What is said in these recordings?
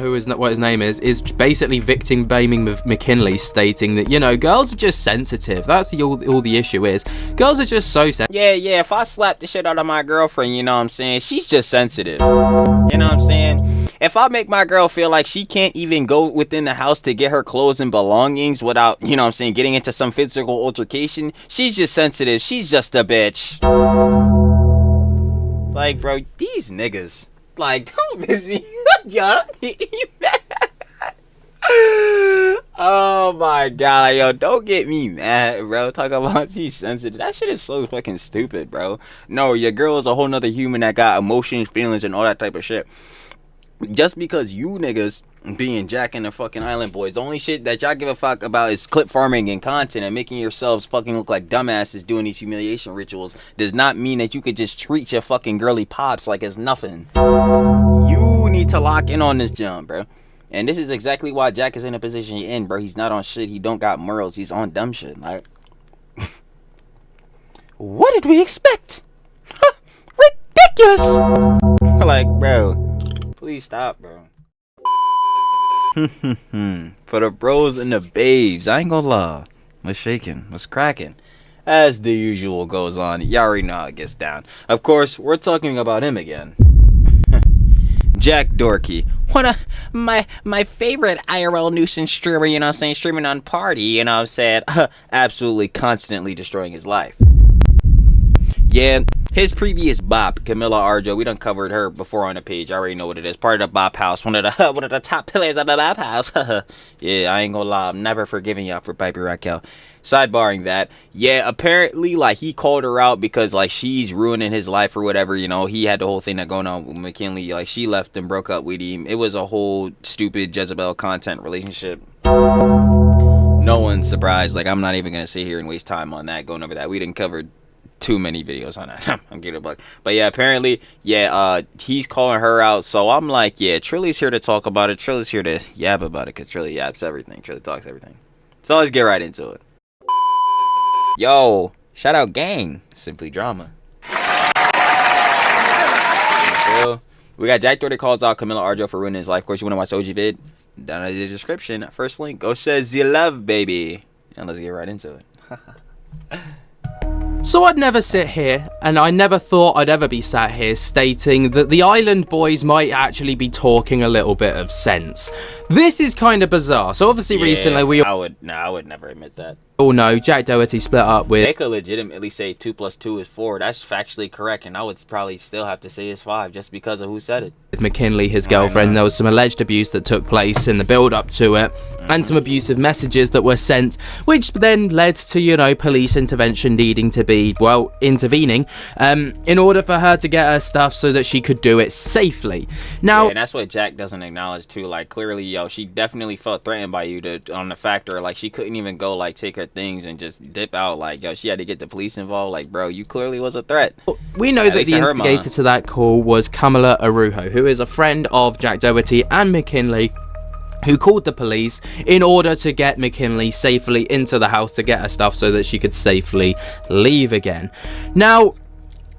who is what his name is basically victim blaming McKinley, stating that, you know, girls are just sensitive. That's all the issue is. Girls are just so sensitive. Yeah, if I slap the shit out of my girlfriend, you know what I'm saying, she's just sensitive. You know what I'm saying? If I make my girl feel like she can't even go within the house to get her clothes and belongings without, you know what I'm saying, getting into some physical altercation, she's just sensitive. She's just a bitch. Like, bro, these niggas. Like, don't miss me. Y'all oh my god, yo, don't get me mad, bro. Talk about she's sensitive. That shit is so fucking stupid, bro. No, your girl is a whole nother human that got emotions, feelings, and all that type of shit. Just because you niggas being Jack and the fucking Island Boys, the only shit that y'all give a fuck about is clip farming and content and making yourselves fucking look like dumbasses doing these humiliation rituals, does not mean that you could just treat your fucking girly pops like it's nothing. You need to lock in on this jump, bro. And this is exactly why Jack is in a position he's in, bro. He's not on shit. He don't got morals. He's on dumb shit. Like, what did we expect? Huh, ridiculous. Like, bro, please stop, bro. For the bros and the babes, I ain't gonna lie. What's shaking? What's cracking? As the usual goes on, y'all already know how it gets down. Of course, we're talking about him again. Jack Doherty, one of my favorite IRL nuisance streamer, you know what I'm saying, streaming on Party, you know what I'm saying, absolutely constantly destroying his life. Yeah, his previous bop, Camilla Arjo, we done covered her before on the page. I already know what it is. Part of the bop house, one of the top pillars of the bop house. Yeah, I ain't gonna lie, I'm never forgiving y'all for Piper Raquel. Sidebarring that, yeah, apparently, like, he called her out because, like, she's ruining his life or whatever, you know. He had the whole thing that going on with McKinley. Like, she left and broke up with him. It was a whole stupid Jezebel content relationship. No one's surprised. Like, I'm not even gonna sit here and waste time on that, going over that. We didn't cover too many videos on that. I'm getting a buck. But yeah, apparently, yeah, he's calling her out. So I'm like, yeah, Trilly's here to talk about it. Trilly's here to yap about it, because Trilly yaps everything. Trilly talks everything. So let's get right into it. Yo, shout out gang. Simply Drama. We got Jack Doherty calls out Camilla Arjo for ruining his life. Of course, you want to watch OG vid? Down in the description. First link. Go says you love, baby. And let's get right into it. So I'd never sit here, and I never thought I'd ever be sat here stating that the Island Boys might actually be talking a little bit of sense. This is kind of bizarre. So obviously recently I would never admit that. Oh no, Jack Doherty split up with... They could legitimately say 2 + 2 is 4. That's factually correct, and I would probably still have to say it's 5 just because of who said it. With McKinley, his girlfriend, there was some alleged abuse that took place in the build-up to it, and some abusive messages that were sent, which then led to, you know, police intervention needing to be, well, intervening, in order for her to get her stuff so that she could do it safely. Now, yeah, and that's what Jack doesn't acknowledge too. Like, clearly, yo, she definitely felt threatened by you on the factor, like, she couldn't even go, like, take her things and just dip out. Like, yo, she had to get the police involved. Like, bro, you clearly was a threat. We know that the instigator to that call was Camilla Araujo, who is a friend of Jack Doherty and McKinley, who called the police in order to get McKinley safely into the house to get her stuff so that she could safely leave again. Now,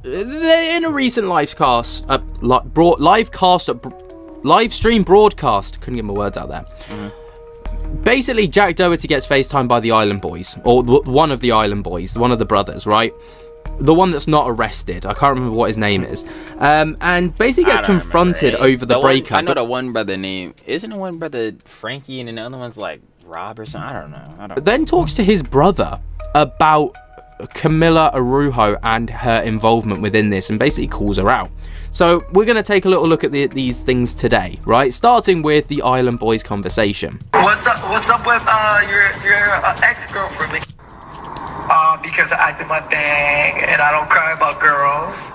in a recent live stream broadcast, couldn't get my words out there. Basically, Jack Doherty gets FaceTimed by the Island Boys, or one of the Island Boys, one of the brothers, right? The one that's not arrested. I can't remember what his name is. And basically gets confronted over the breakup. I know the one brother name. Isn't the one brother Frankie and the other one's like Rob or something? I don't know. Then talks to his brother about Camilla Araujo and her involvement within this, and basically calls her out. So we're going to take a little look at these things today, right? Starting with the Island Boys conversation. What's up with your ex-girlfriend? Because I do my thing and I don't cry about girls.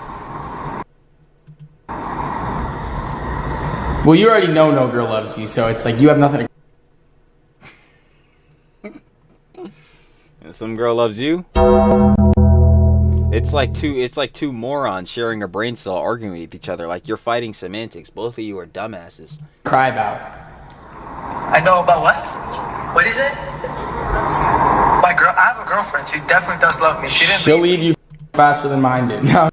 Well, you already know no girl loves you, so it's like you have nothing to... And some girl loves you? It's like two morons sharing a brain cell arguing with each other. Like, you're fighting semantics. Both of you are dumbasses. Cry about. I know about what? What is it? My girl, I have a girlfriend. She definitely does love me. She'll leave you faster than mine did. No.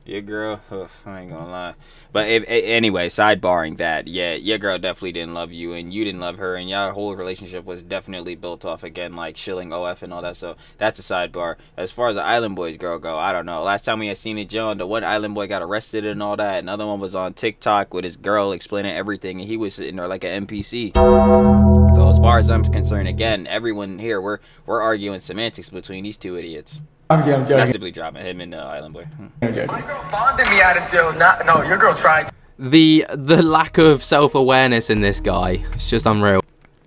Your girl, I ain't gonna lie. But anyway, sidebarring that, yeah, your girl definitely didn't love you, and you didn't love her, and your whole relationship was definitely built off, again, like, shilling OF and all that, so that's a sidebar. As far as the Island Boys girl go, I don't know. Last time we had seen it, John, the one Island Boy got arrested and all that. Another one was on TikTok with his girl explaining everything, and he was sitting there like an NPC. So as far as I'm concerned, again, everyone here, we're arguing semantics between these two idiots. I'm joking. That's simply dropping him and Island Boy. I'm joking. My girl bonded me out of jail. No, your girl tried. The lack of self-awareness in this guy, it's just unreal.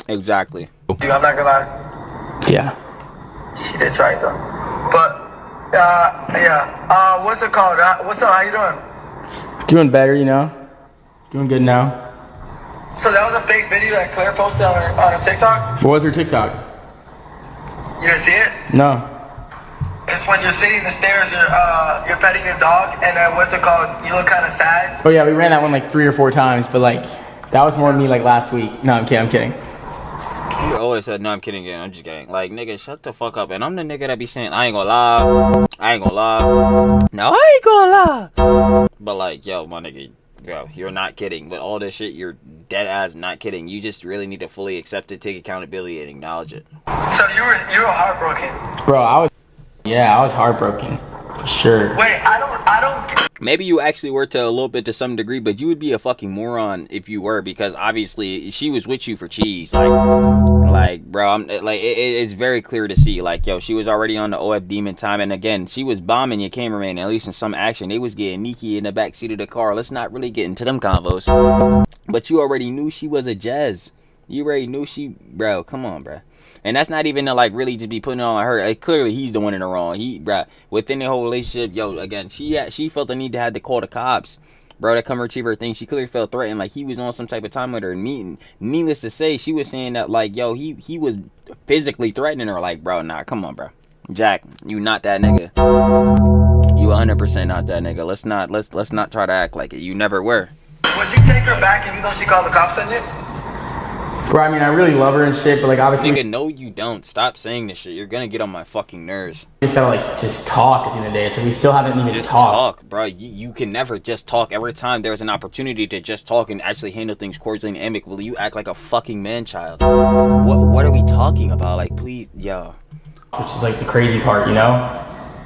Exactly. Dude, I'm not gonna lie. Yeah. She did try though. But, yeah. What's it called? What's up? How you doing? Doing better, you know. Doing good now. So that was a fake video that Claire posted on a TikTok? What was her TikTok? You didn't see it? No. It's when you're sitting in the stairs, you're petting your dog, and then what's it called? You look kind of sad. Oh yeah, we ran that one like 3 or 4 times, but like that was more me like last week. No, I'm kidding. You always said, no, I'm kidding again. I'm just kidding. Like, nigga, shut the fuck up. And I'm the nigga that be saying, I ain't gonna lie. I ain't gonna lie. No, I ain't gonna lie. But like, yo, my nigga, yo, you're not kidding. But all this shit, you're dead ass not kidding. You just really need to fully accept it, take accountability, and acknowledge it. So you were heartbroken. Bro, I was heartbroken. For sure. Wait, I don't. Maybe you actually were to a little bit to some degree, but you would be a fucking moron if you were, because obviously she was with you for cheese. Like bro, I'm like, it's very clear to see. Like, yo, she was already on the OF demon time, and again, she was bombing your cameraman. At least in some action, they was getting Nikki in the back seat of the car. Let's not really get into them convos. But you already knew she was a Jez. You already knew bro. Come on, bro. And that's not even to like really just be putting it on her. Like, clearly he's the one in the wrong. Bruh, within the whole relationship, yo, again, she felt the need to have to call the cops, bro, to come retrieve her thing. She clearly felt threatened, like he was on some type of time with her. Needless to say, she was saying that like, yo, he was physically threatening her. Like, bro, nah, come on, bro. Jack, you not that nigga. You 100% not that nigga. Let's not try to act like it. You never were. Would you take her back even though she called the cops on you? Bro, I mean, I really love her and shit, but like obviously, nigga, no, you don't. Stop saying this shit. You're gonna get on my fucking nerves. we just gotta like just talk at the end of the day. It's like we still haven't even Just talked. talk, bro. You can never just talk. Every time there's an opportunity to just talk and actually handle things cordially and amicably, you act like a fucking man-child. What are we talking about? Like, please, yo. Which is like the crazy part, you know?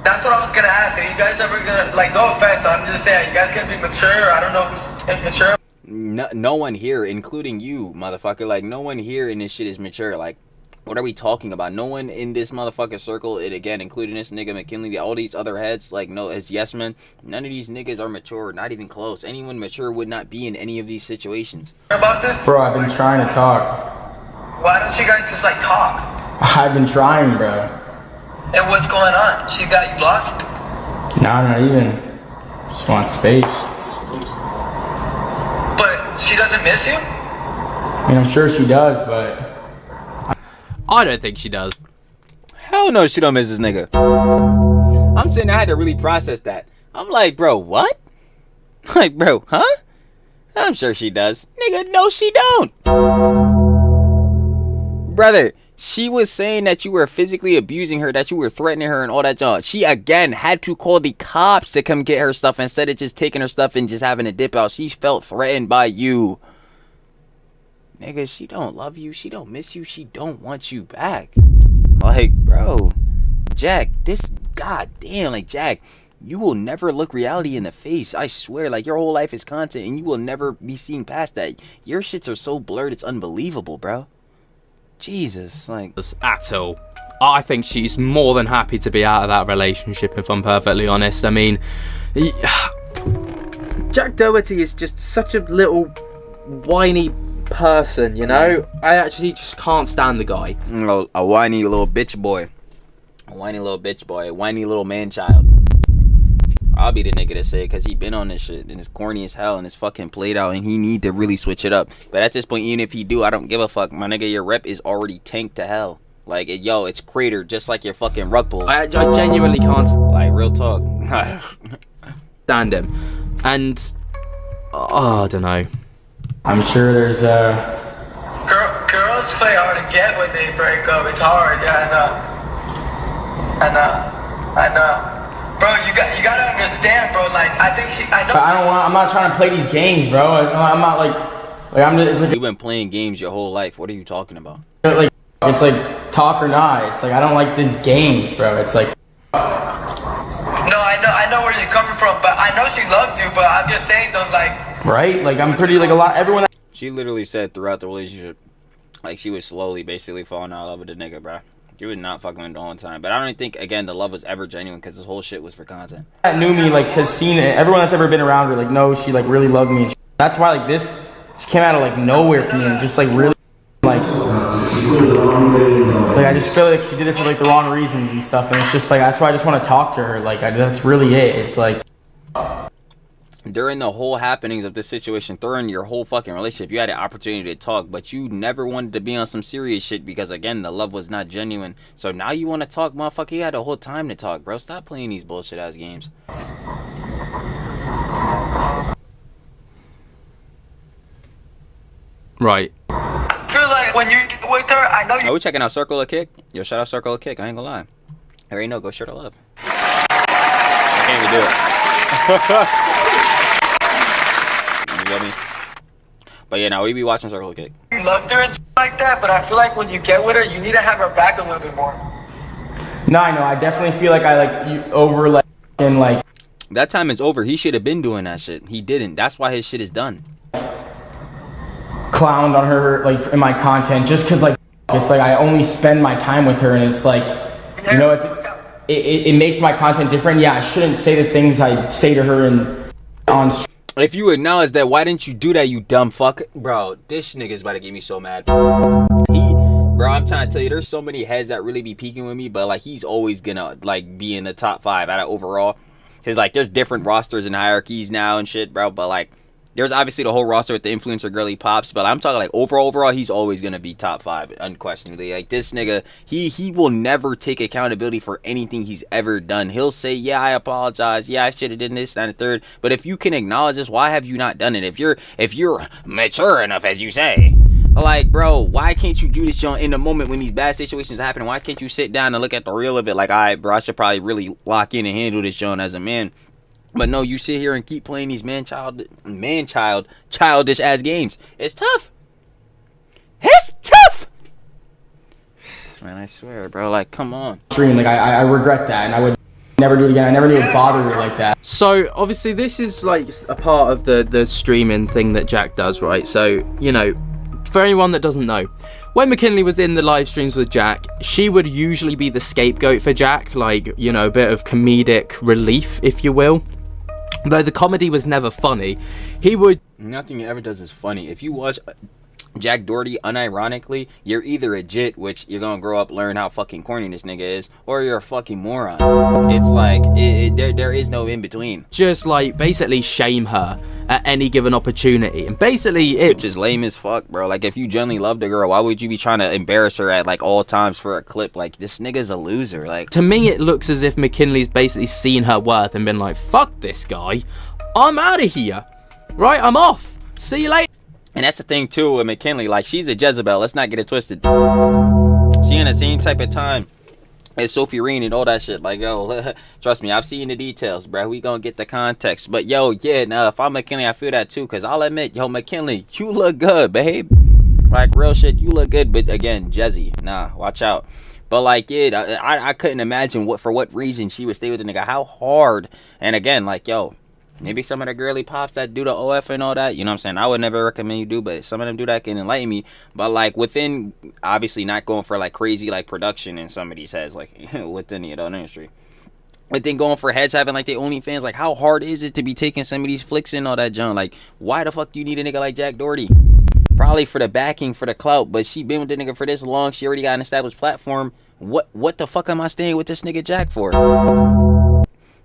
That's what I was gonna ask. Are you guys ever gonna, like, no offense, I'm just saying, you guys gonna be mature? I don't know who's immature. No one here, including you, motherfucker. Like, no one here in this shit is mature. Like, what are we talking about? No one in this motherfucker circle, it again, including this nigga McKinley, all these other heads, like, no, as yes men, none of these niggas are mature, not even close. Anyone mature would not be in any of these situations. About this? Bro, I've been trying to talk. Why don't you guys just, like, talk? I've been trying, bro. And what's going on? She got you blocked? Nah, not even. Just want space. But she doesn't miss you? I mean, I'm sure she does, but I don't think she does. Hell no, she don't miss this nigga. I'm saying I had to really process that. I'm like, bro, what? Like, bro, huh? I'm sure she does. Nigga, no, she don't. Brother, she was saying that you were physically abusing her, that you were threatening her and all that junk. She, again, had to call the cops to come get her stuff instead of just taking her stuff and just having a dip out. She felt threatened by you. Nigga, she don't love you. She don't miss you. She don't want you back. Like, bro, Jack, goddamn, like, Jack, you will never look reality in the face. I swear, like, your whole life is content and you will never be seen past that. Your shits are so blurred, it's unbelievable, bro. Jesus, like, At all. I think she's more than happy to be out of that relationship, if I'm perfectly honest. I mean, Jack Doherty is just such a little whiny person, you know? I actually just can't stand the guy. a whiny little bitch boy. A whiny little bitch boy. A whiny little man-child. I'll be the nigga to say it, because he been on this shit and it's corny as hell and it's fucking played out and he need to really switch it up. But at this point, even if he do, I don't give a fuck. My nigga, your rep is already tanked to hell. Like, yo, it's cratered just like your fucking rug pull. I genuinely can't Like, real talk. stand him. And, I don't know. I'm sure there's Girls play hard to get when they break up. It's hard, yeah, I know. Bro, Bro, you gotta understand, bro. Like, I think I know. I'm not trying to play these games, bro. I'm not like I'm just, it's like You've been playing games your whole life. What are you talking about? like it's like talk or not. It's like I don't like these games, bro. It's like No, I know where you're coming from, but I know she loved you. But I'm just saying, though, like. right, like I'm pretty like a lot. Everyone. She literally said throughout the relationship, like she was slowly basically falling out of love with the nigga, bro. She was not fucking with the whole time. But I don't think, again, the love was ever genuine because this whole shit was for content. That knew me like has seen it. Everyone that's ever been around her like knows she like really loved me. And that's why like this just came out of like nowhere for me and just like really like I just feel like she did it for like the wrong reasons and stuff. And it's just like that's why I just want to talk to her. Like that's really it. It's like. During the whole happenings of this situation, during your whole fucking relationship, you had an opportunity to talk, but you never wanted to be on some serious shit because, again, the love was not genuine. So now you want to talk, motherfucker. You had the whole time to talk, bro. Stop playing these bullshit ass games. Right. I feel like when you with her, I know you. Are we checking out Circle of Kick? Yo, shout out Circle of Kick. I ain't gonna lie. I already know. Go share the love. I can't even do it. You get me? But yeah, now we be watching Circle of Kick. You loved her and shit like that, but I feel like when you get with her, you need to have her back a little bit more. No, I know. I definitely feel like I like you over like and like. That time is over. He should have been doing that shit. He didn't. That's why his shit is done. Clowned on her like in my content just because like it's like I only spend my time with her and it's like you know it makes my content different. Yeah, I shouldn't say the things I say to her and on. If you acknowledge that, why didn't you do that, you dumb fuck? Bro, this nigga's about to get me so mad. Bro, I'm trying to tell you, there's so many heads that really be peeking with me, but like he's always gonna like be in the top 5 out of overall. Cause like there's different rosters and hierarchies now and shit, bro. But like there's obviously the whole roster with the influencer girly pops, but I'm talking like overall, he's always gonna be top 5, unquestionably. Like this nigga, he will never take accountability for anything he's ever done. He'll say, yeah, I apologize, yeah, I should have done this, that, and the third. But if you can acknowledge this, why have you not done it? If you're mature enough, as you say, like, bro, why can't you do this, John, in the moment when these bad situations happen? Why can't you sit down and look at the real of it? Like, all right, bro, I should probably really lock in and handle this, John, as a man. But no, you sit here and keep playing these childish ass games. It's tough. It's tough. Man, I swear, bro. Like, come on. Like I regret that, and I would never do it again. I never knew it would bother her like that. So obviously this is like a part of the streaming thing that Jack does, right? So you know, for anyone that doesn't know, when McKinley was in the live streams with Jack, she would usually be the scapegoat for Jack, like, you know, a bit of comedic relief, if you will. Though the comedy was never funny, he would... Nothing he ever does is funny. If you watch Jack Doherty, unironically, you're either a jit, which you're gonna grow up, learn how fucking corny this nigga is, or you're a fucking moron. It's like, there is no in between. Just like basically shame her at any given opportunity, and basically which is lame as fuck, bro. Like, if you genuinely loved a girl, why would you be trying to embarrass her at like all times for a clip? Like, this nigga's a loser. Like, to me it looks as if McKinley's basically seen her worth and been like, fuck this guy, I'm out of here, right? I'm off, see you later. And that's the thing too with McKinley, like, she's a Jezebel, let's not get it twisted. She in the same type of time as Sophie Reen and all that shit. Like, yo, trust me, I've seen the details, bro. We gonna get the context. But yo, yeah, nah, if I'm McKinley, I feel that too. Cause I'll admit, yo, McKinley, you look good, babe. Like, real shit, you look good. But again, Jezzy, nah, watch out. But like, yeah, I couldn't imagine for what reason she would stay with the nigga. How hard. And again, like, yo, maybe some of the girly pops that do the OF and all that, you know what I'm saying? I would never recommend you do, but some of them do that can enlighten me. But like, within, obviously not going for like crazy like production in some of these heads, like within the adult industry. But then going for heads having like their OnlyFans, like how hard is it to be taking some of these flicks and all that junk? Like, why the fuck do you need a nigga like Jack Doherty? Probably for the backing, for the clout, but she been with the nigga for this long, she already got an established platform. What the fuck am I staying with this nigga Jack for?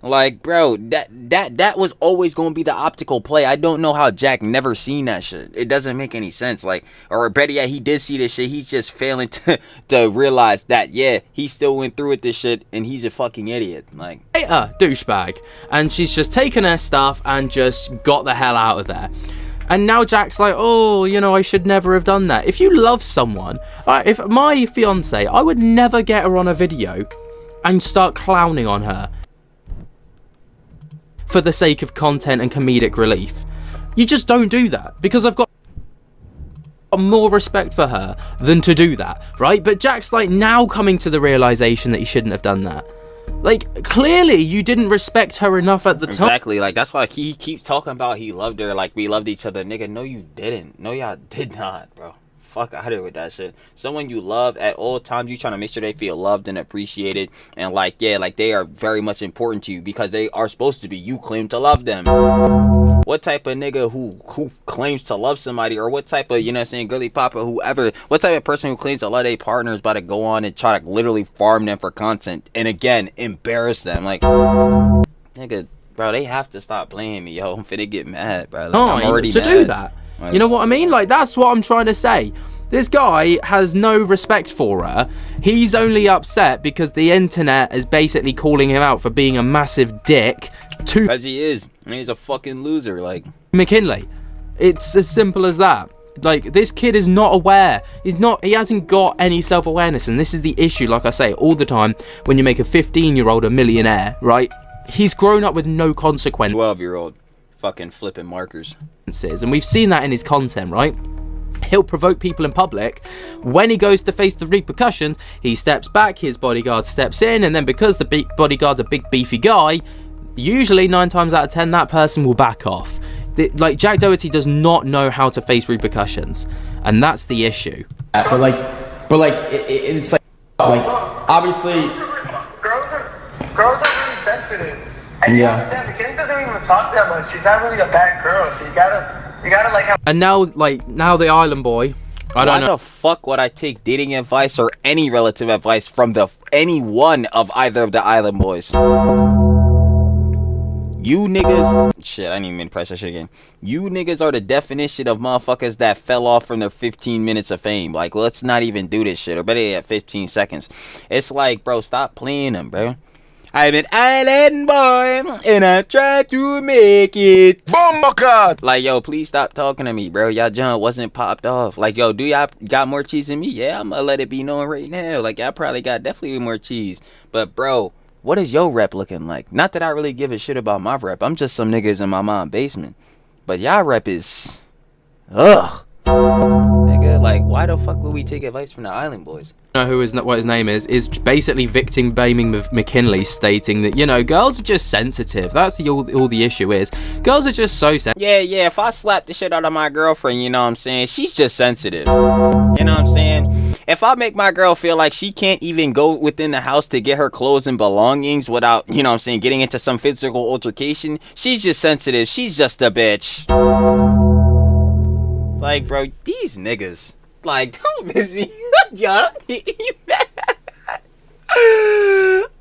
Like, bro, that was always gonna be the optical play. I don't know how Jack never seen that shit. It doesn't make any sense. Like, or better yet, he did see this shit. He's just failing to realize that, yeah, he still went through with this shit and he's a fucking idiot. Like, douchebag. And she's just taken her stuff and just got the hell out of there. And now Jack's like, oh, you know, I should never have done that. If you love someone, if my fiance, I would never get her on a video and start clowning on her. for the sake of content and comedic relief. You just don't do that, because I've got more respect for her than to do that, right? But Jack's like now coming to the realization that he shouldn't have done that. Like, clearly you didn't respect her enough at the time. Exactly, like, that's why he keeps talking about he loved her, like, we loved each other. Nigga, no, you didn't. No, y'all did not, bro. Fuck out of here with that shit. Someone you love at all times, you trying to make sure they feel loved and appreciated. And, like, yeah, like, they are very much important to you because they are supposed to be. You claim to love them. What type of nigga who claims to love somebody, or what type of, you know what I'm saying, girly papa, whoever, what type of person who claims to love their partner is about to go on and try to literally farm them for content and again embarrass them? Like, nigga, bro, they have to stop playing me, yo. I'm finna get mad, bro. Like, I'm already mad. Do that. Like, you know what I mean? Like, that's what I'm trying to say. This guy has no respect for her. He's only upset because the internet is basically calling him out for being a massive dick to, as he is, and he's a fucking loser, like McKinley. It's as simple as that. Like, this kid is not aware. He hasn't got any self-awareness, and this is the issue, like I say all the time, when you make a 15-year-old a millionaire, right? He's grown up with no consequence. 12-year-old fucking flipping markers. And we've seen that in his content, right? He'll provoke people in public. When he goes to face the repercussions, he steps back, his bodyguard steps in, and then because the bodyguard's a big beefy guy, usually 9 times out of 10 that person will back off. Like, Jack Doherty does not know how to face repercussions, and that's the issue. But it's like obviously girls are really sensitive. And you understand, the kid doesn't even talk that much. She's not really a bad girl, so you gotta like have. And now the island boy, I don't know. Why the fuck would I take dating advice or any relative advice from any one of either of the island boys? You niggas, shit, I didn't even mean to press that shit again. You niggas are the definition of motherfuckers that fell off from their 15 minutes of fame. Like, let's not even do this shit, or better yet, 15 seconds. It's like, bro, stop playing them, bro. I'm an island boy, and I try to make it. God. Like, yo, please stop talking to me, bro. Y'all junk wasn't popped off. Like, yo, do y'all got more cheese than me? Yeah, I'm gonna let it be known right now. Like, y'all probably got definitely more cheese. But, bro, what is your rep looking like? Not that I really give a shit about my rep. I'm just some niggas in my mom's basement. But y'all rep is... ugh. Nigga, like, why the fuck would we take advice from the island boys? Know what his name is basically victim blaming McKinley, stating that, you know, girls are just sensitive. That's all the issue is. Girls are just so sensitive. Yeah, if I slap the shit out of my girlfriend, you know what I'm saying, she's just sensitive. You know what I'm saying? If I make my girl feel like she can't even go within the house to get her clothes and belongings without, you know what I'm saying, getting into some physical altercation, she's just sensitive. She's just a bitch. Like, bro, these niggas, like, don't miss me. Y'all don't make me mad.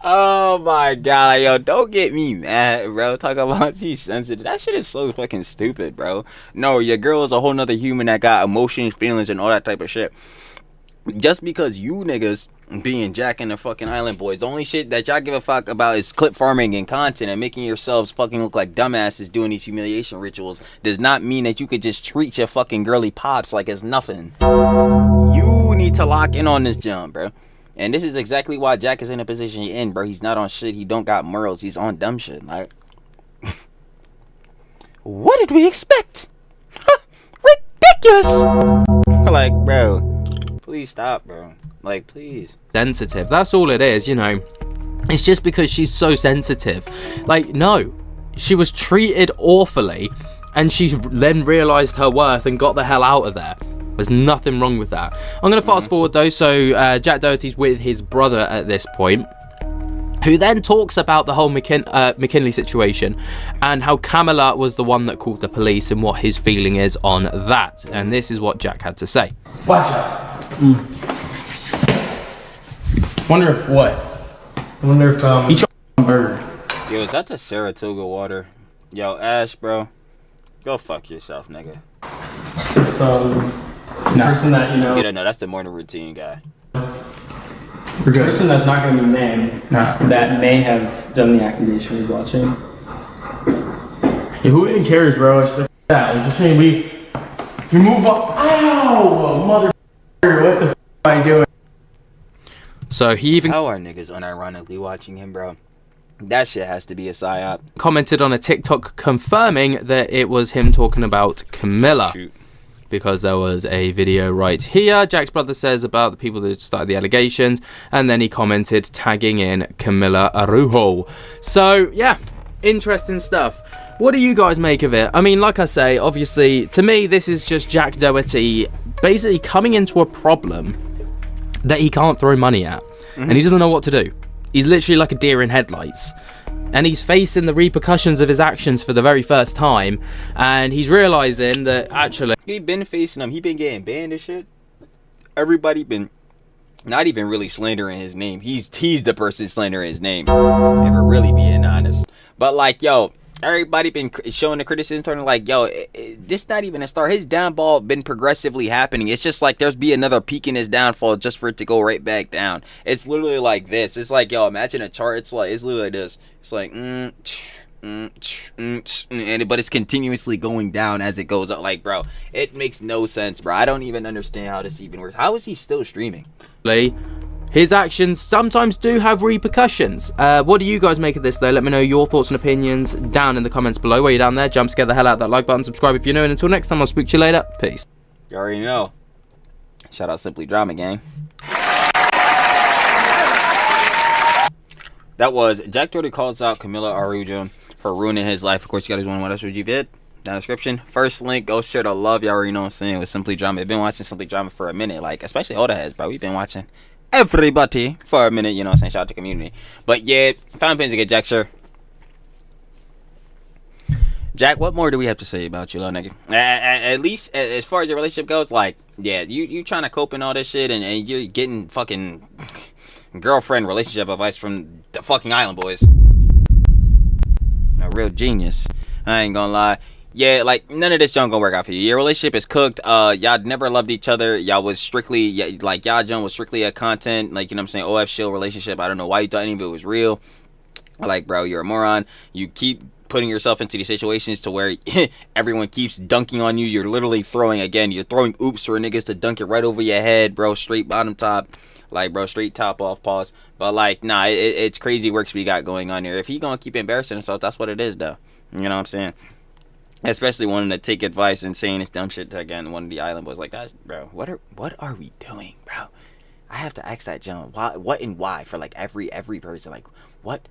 Oh my god, yo, don't get me mad, bro. Talk about she's sensitive. That shit is so fucking stupid, bro. No, your girl is a whole nother human that got emotions, feelings, and all that type of shit. Just because you niggas being Jack and the fucking island boys, the only shit that y'all give a fuck about is clip farming and content and making yourselves fucking look like dumbasses doing these humiliation rituals, does not mean that you could just treat your fucking girly pops like it's nothing. You need to lock in on this jump, bro. And this is exactly why Jack is in the position he's in, bro. He's not on shit. He don't got morals. He's on dumb shit. Like, what did we expect? Ridiculous. Like, bro, please stop, bro. Like, please. Sensitive. That's all it is, you know. It's just because she's so sensitive. Like, no. She was treated awfully, and she then realised her worth and got the hell out of there. There's nothing wrong with that. I'm going to fast forward, though. So, Jack Doherty's with his brother at this point, who then talks about the whole McKinley situation and how Kamala was the one that called the police and what his feeling is on that. And this is what Jack had to say. Watch out. Wonder if what? I wonder if each bird. Yo, is that the Saratoga water? Yo, Ash, bro, go fuck yourself, nigga. Person that, you know. You don't know, that's the morning routine guy. The person that's not going to be named, that may have done the accusation he's watching. Yeah, who even cares, bro? It's like that. It's just saying we move up. Ow, mother. What the f am I doing? So he even. How are niggas unironically watching him, bro? That shit has to be a psyop. Commented on a TikTok confirming that it was him talking about Camilla. Shoot. Because there was a video right here. Jack's brother says about the people that started the allegations, and then he commented tagging in Camilla Araujo. So yeah, interesting stuff. What do you guys make of it? I mean, like I say, obviously to me this is just Jack Doherty basically coming into a problem that he can't throw money at, and he doesn't know what to do. He's literally like a deer in headlights. And he's facing the repercussions of his actions for the very first time, and he's realizing that actually he been facing them. He been getting banned and shit. Everybody been not even really slandering his name. He's the person slandering his name. If we're really being honest. But like, yo, everybody been showing the criticism, turning like, yo, this not even a start. His downfall been progressively happening. It's just like there's be another peak in his downfall just for it to go right back down. It's literally like this. It's like, yo, imagine a chart. It's literally like this. It's like but it's continuously going down as it goes up. Like, bro, it makes no sense, bro. I don't even understand how this even works. How is he still streaming? his actions sometimes do have repercussions. What do you guys make of this though? Let me know your thoughts and opinions down in the comments below. While you're down there, jump scare the hell out of that like button, subscribe if you're new, and until next time, I'll speak to you later. Peace. You already know. Shout out Simply Drama Gang. That was Jack Doherty calls out Camilla Araujo for ruining his life. Of course, you guys want to know what else you did? Down in the description. First link, go share the love. Y'all already know what I'm saying with Simply Drama. I've been watching Simply Drama for a minute. Like, especially older heads, bro. We've been watching everybody for a minute. You know what I'm saying? Shout out to the community. But yeah, found pins to get Jack, sure. Jack, what more do we have to say about you, little nigga? At least as far as your relationship goes, like, yeah, you trying to cope in all this shit, and you're getting fucking girlfriend relationship advice from the fucking Island Boys. A real genius. I ain't gonna lie. Yeah, like, none of this junk gonna work out for you. Your relationship is cooked. Y'all never loved each other. Y'all was strictly, like, y'all junk was strictly a content, like, you know what I'm saying, OF shill relationship. I don't know why you thought any of it was real. Like, bro, you're a moron. You keep putting yourself into these situations to where everyone keeps dunking on you. You're literally throwing, again, you're throwing oops for niggas to dunk it right over your head, bro. Straight bottom top. Like, bro, straight top off, pause. But, like, nah, it's crazy works we got going on here. If he gonna keep embarrassing himself, that's what it is, though. You know what I'm saying? Especially wanting to take advice and saying this dumb shit to, again, one of the Island Boys. Like, that's, bro, what are we doing, bro? I have to ask that gentleman, why, what and why for, like, every person. Like, what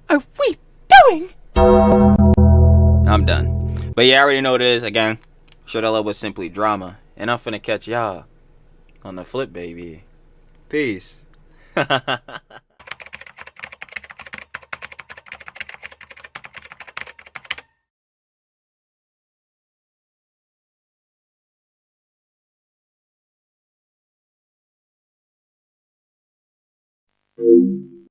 are we doing? I'm done. But yeah, I already know what it is. Again, sure that love was Simply Drama. And I'm finna catch y'all on the flip, baby. Peace.